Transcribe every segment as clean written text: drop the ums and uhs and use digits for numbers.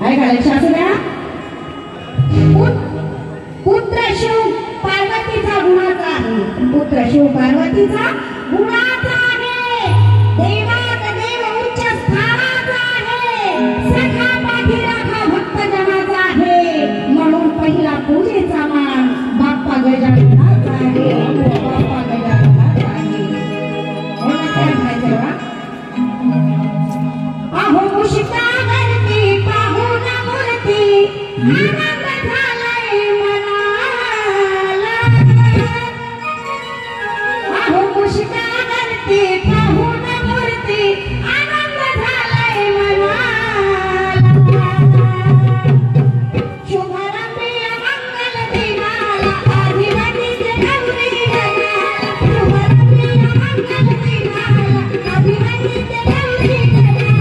ऐका लक्षात असू द्या. पुत्र शिव पार्वतीचा गुणाचा आहे. पुत्र शिव पार्वतीचा गुणाचा आहे. देवात देव उच्च स्थानाचा आहे. सखा पाठीराखा भक्त जनाचा आहे. म्हणून पहिला पूजेचा मान बाप्पा गजाननाचा आहे. बाप्पा गजाननाचा आहे. म्हणून काय म्हणायचं बघा. अहो मुशिकावरती पाहून मूर्ती आनंद झालाय मनाला. अहो मुशिकावरती पाहून मूर्ती आनंद झालाय मनाला. शुभारंभी मंगल दिनाला अभिमन्यूचे गौरी गणाला. शुभारंभी मंगल दिनाला अभिमन्यूचे गौरी गणाला.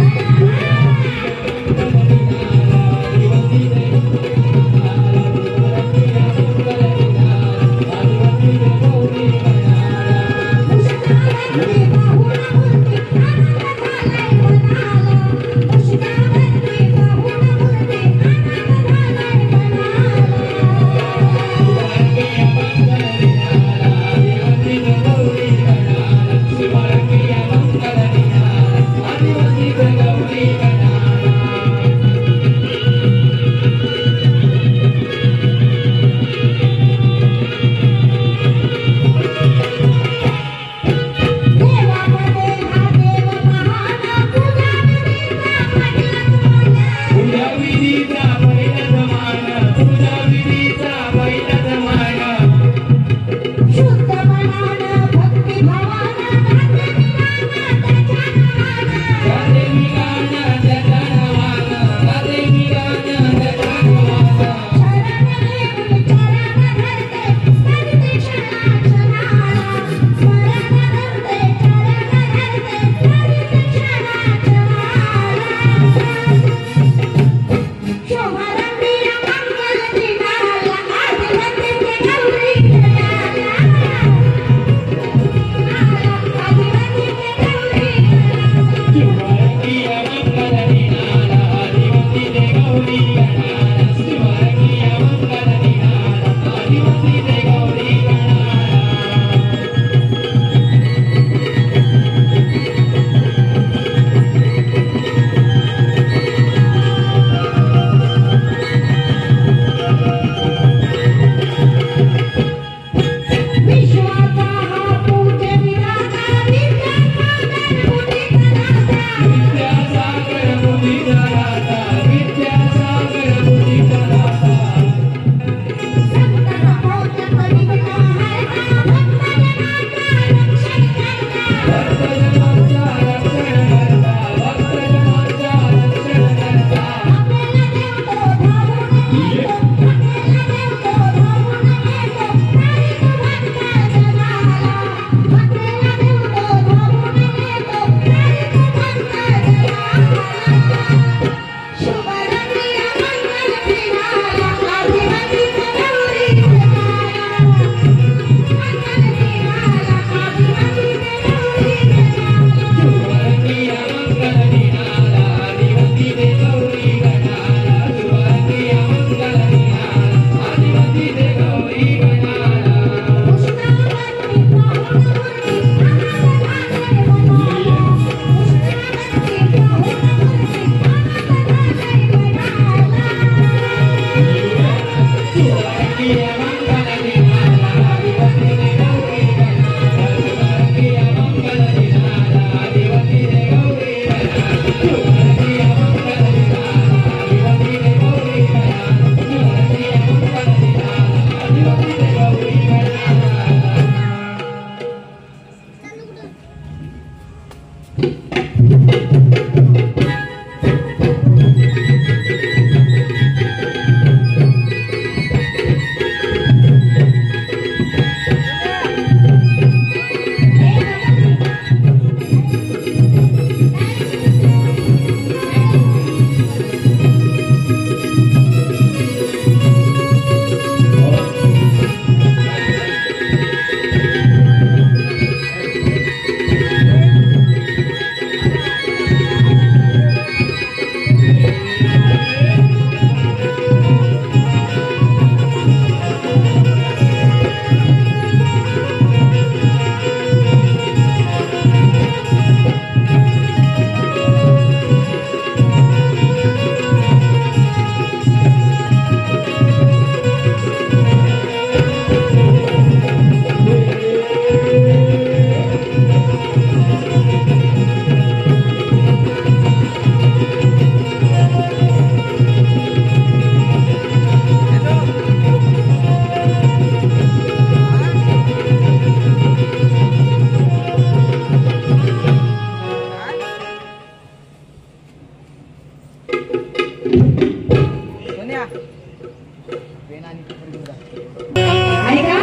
ऐका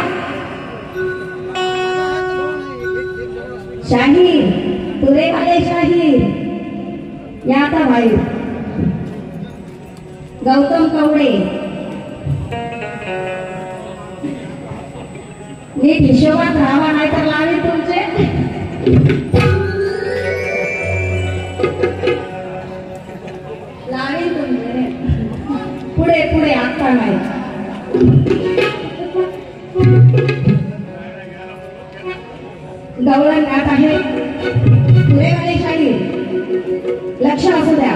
शाहीर तुरे वाले शाहीर या आता बाहेर गौतम कवडे नीट हिशोबात राहावा नाही तर लावेल तुमचे लावेल तुमचे पुढे पुढे आता नाही गवळण गात आहे तुरेवाले शाहीर लक्ष असू द्या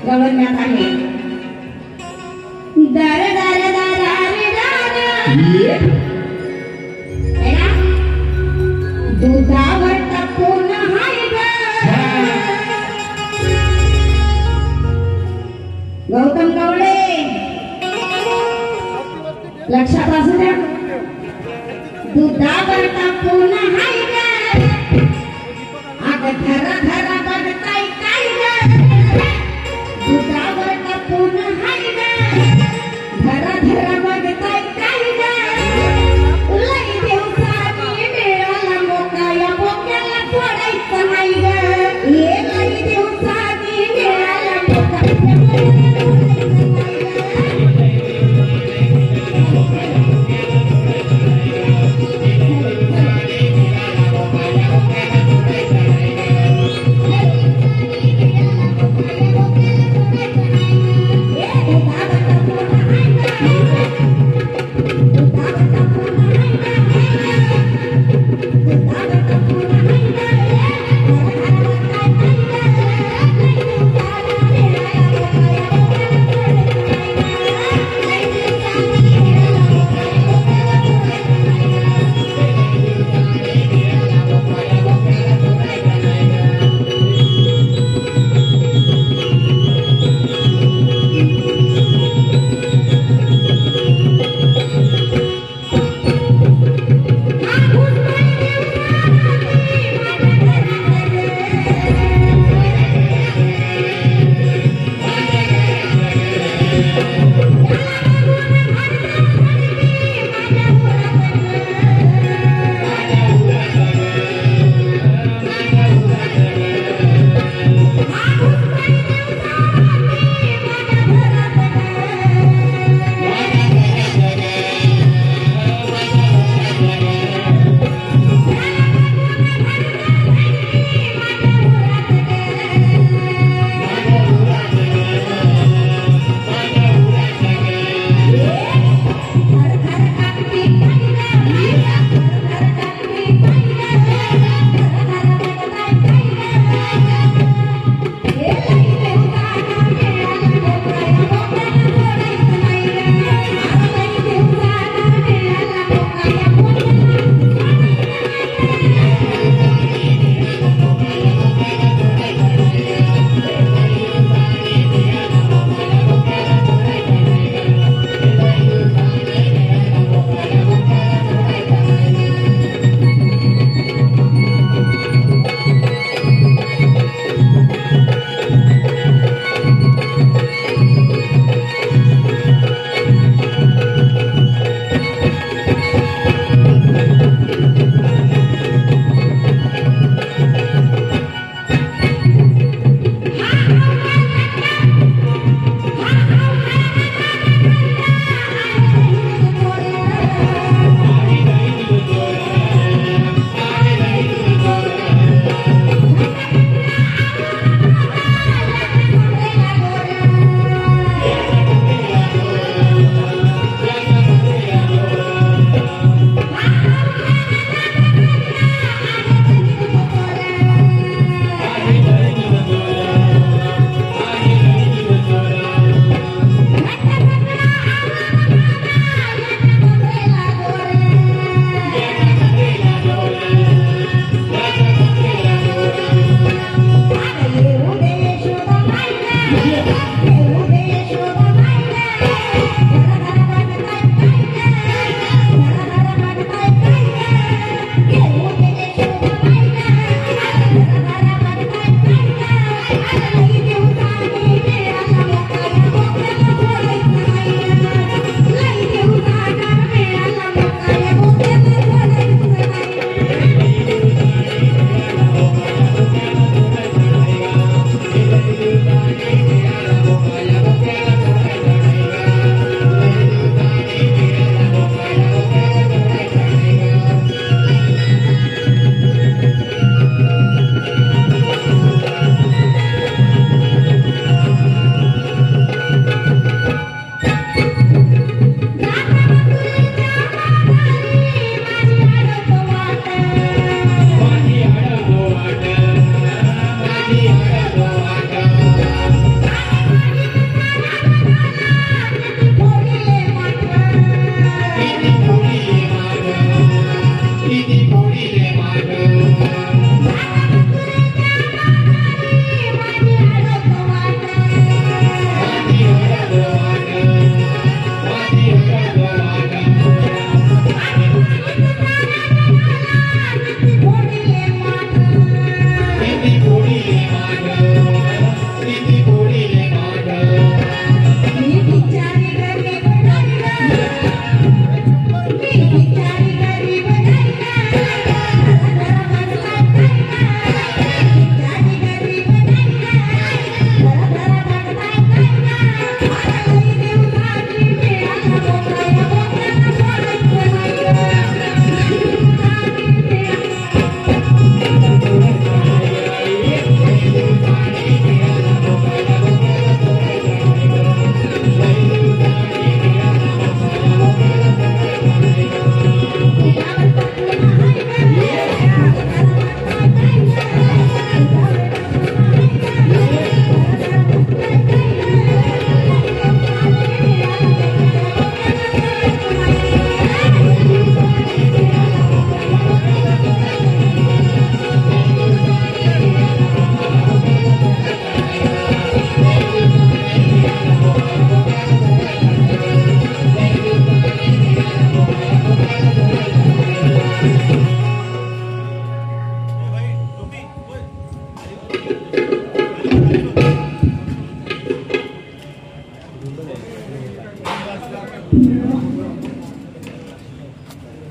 गवळण्यात आहे दर दर दुधावर टाकून हाय गौतम कवडे लक्षात असू द्या दुधावर टाकून हाय अग खरा खरा बघताय काय दुधावर टाकून हाय धरा धरा बघताय काय लई दिवसांनी मिळाला मोका या मोक्याला सोडायचं नाही ये लई दिवसांनी मिळाला मोका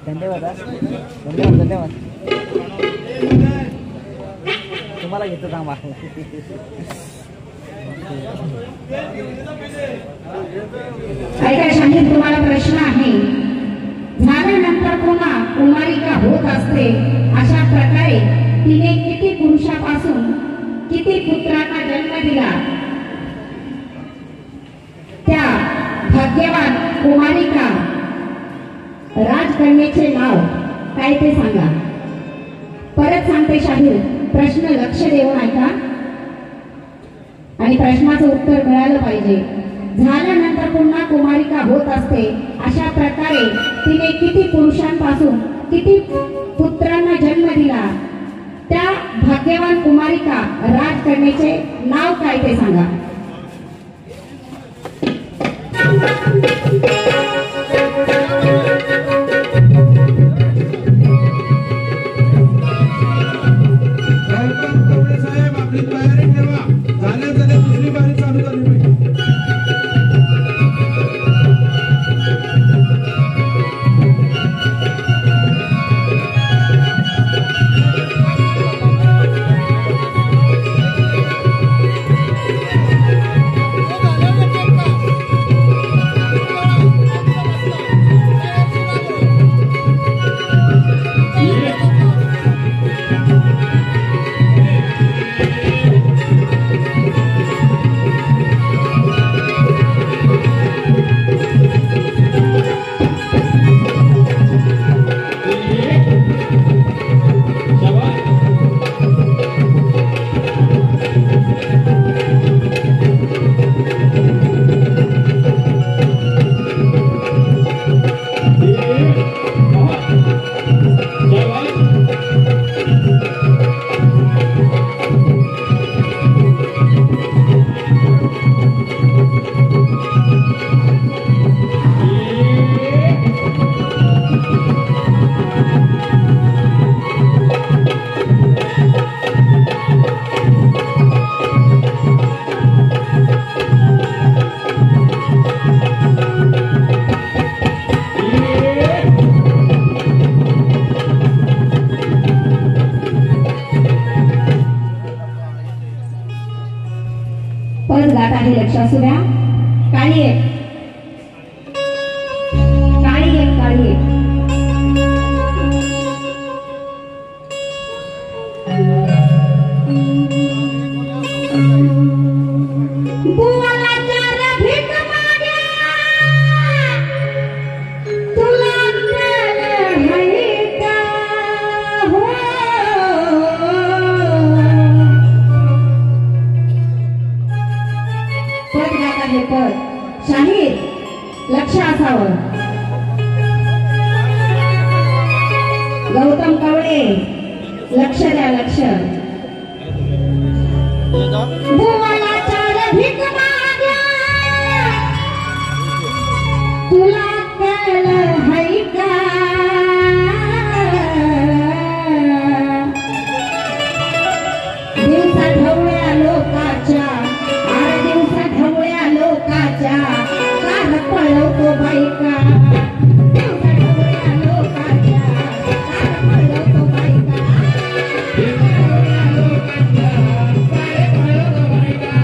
धन्यवाद धन्यवाद धन्यवाद तुम्हाला घेतो थांबा. ऐका शाहीर, तुम्हाला प्रश्न आहे. झाल्यानंतर पुन्हा कुमारिका होत असते, अशा प्रकारे तिने किती पुरुषापासून किती पुत्रांना जन्म दिला? त्या भाग्यवान कुमारिका राजकन्येचे नाव काय ते सांगा. परत सांगते शाहीर, प्रश्न लक्ष देऊन ऐका आणि प्रश्नाचं उत्तर मिळालं पाहिजे. झाल्यानंतर पुन्हा कुमारिका होत असते, अशा प्रकारे तिने किती पुरुषांपासून किती पुत्रांना जन्म दिला? त्या भाग्यवान कुमारिका राजकन्येचे नाव काय ते सांगा. साहेब आपली तयारी ठेवा. झाल्या दुसरी बारी चालू झाली पाहिजे. परत गात आहे, लक्ष असू द्या. काळी एक काळी एक काळी एक बुवाला चार भीक माग्या, तुला कळलं आहे का? हो पद गात आहे पद. शाहीर, लक्ष असावं. गौतम कवळे, लक्ष द्या, लक्ष. बुवाला चार भीक माग्या, तुला कळलं है का? दिवसा ढवळ्या लोकाच्या, 8 दिवसा ढवळ्या लोकाच्या, कार पळवतो बायका. दिवसा ढवळ्या लोकाच्या, कार पळवतो बायका. दिवसा ढवळ्या लोकाच्या, कार पळवतो बायका.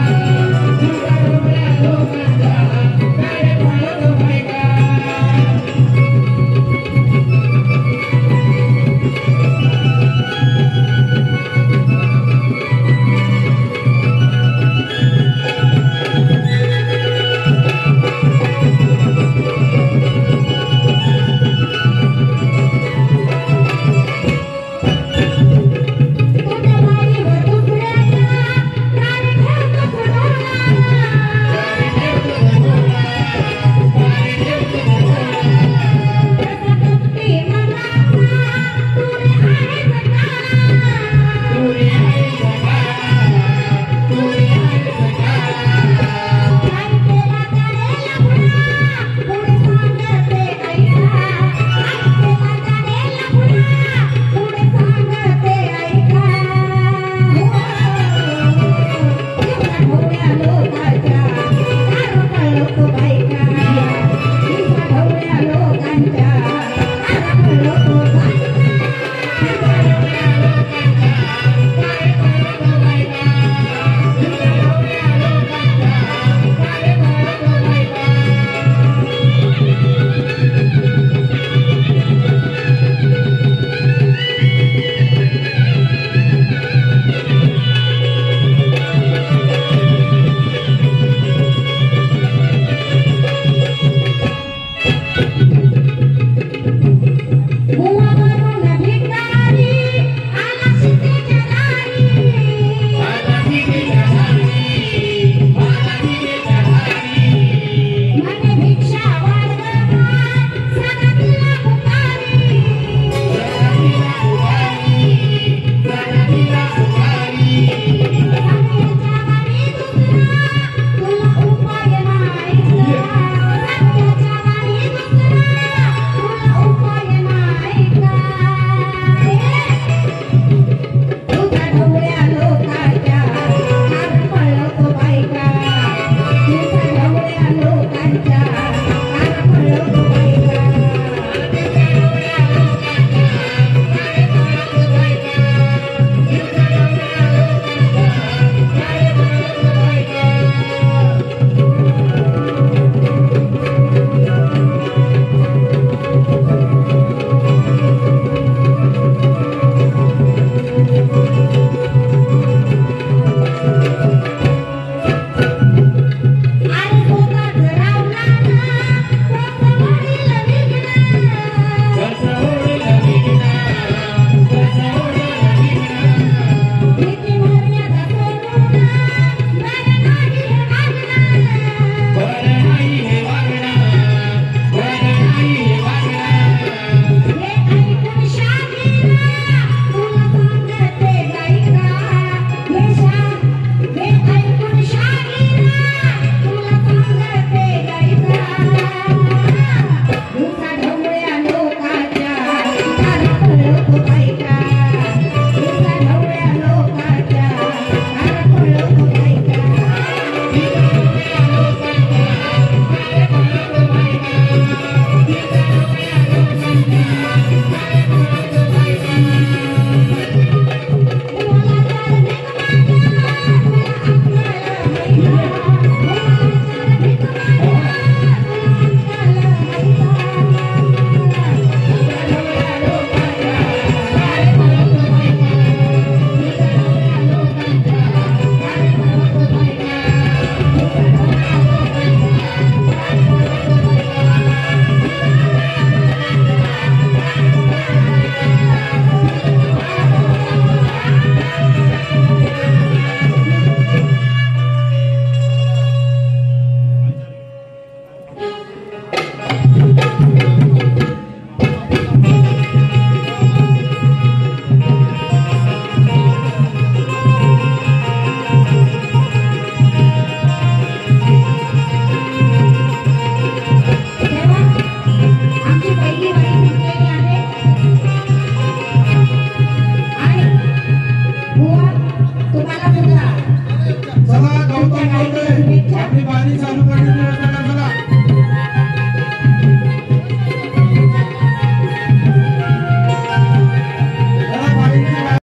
बारी चालू करा